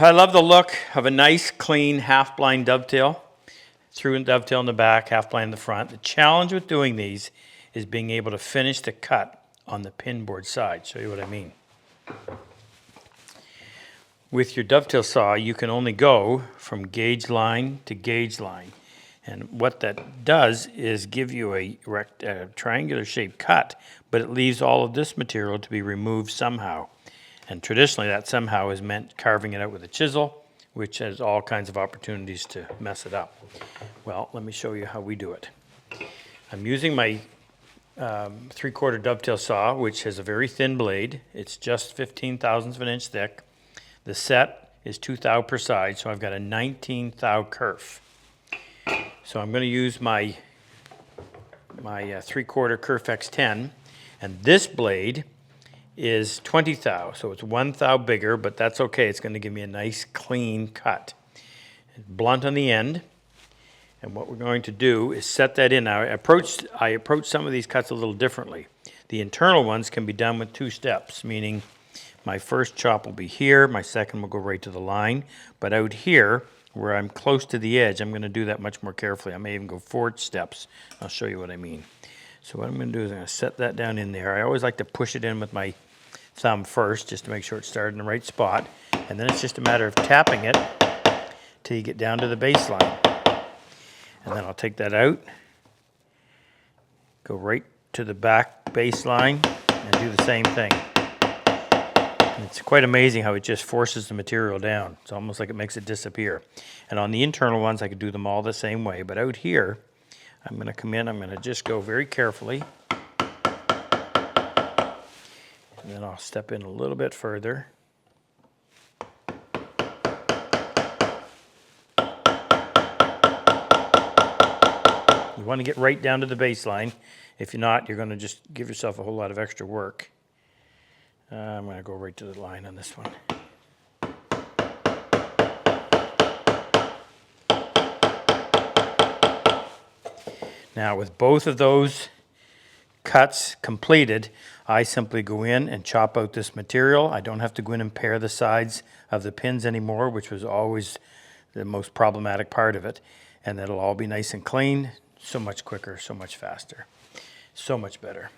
I love the look of a nice, clean, half-blind dovetail. Through and dovetail in the back, half-blind in the front. The challenge with doing these is being able to finish the cut on the pinboard side. Show you what I mean. With your dovetail saw, you can only go from gauge line to gauge line. And what that does is give you a triangular shaped cut, but it leaves all of this material to be removed somehow. And traditionally that somehow is meant carving it out with a chisel, which has all kinds of opportunities to mess it up. Well, let me show you how we do it. I'm using my 3/4 dovetail saw, which has a very thin blade. It's just 15/1000 of an inch thick. The set is 2 thou per side, so I've got a 19 thou kerf. So I'm going to use my 3/4 Kerf X-10, and this blade is 20 thou, so it's 1 thou bigger, but that's okay. It's going to give me a nice clean cut. It's blunt on the end, and what we're going to do is set that in. Now, I approach some of these cuts a little differently. The internal ones can be done with 2 steps, meaning my first chop will be here, my second will go right to the line, but out here, where I'm close to the edge, I'm going to do that much more carefully. I may even go 4 steps. I'll show you what I mean. So what I'm going to do is I'm going to set that down in there. I always like to push it in with my thumb first, just to make sure it's started in the right spot, and then it's just a matter of tapping it till you get down to the baseline. And then I'll take that out, go right to the back baseline, and do the same thing. And it's quite amazing how it just forces the material down. It's almost like it makes it disappear. And on the internal ones, I could do them all the same way. But out here, I'm going to come in, I'm going to just go very carefully. And then I'll step in a little bit further. You want to get right down to the baseline. If you're not, you're going to just give yourself a whole lot of extra work. I'm going to go right to the line on this one. Now, with both of those cuts completed, I simply go in and chop out this material. I don't have to go in and pare the sides of the pins anymore, which was always the most problematic part of it. And that'll all be nice and clean. So much quicker, so much faster, so much better.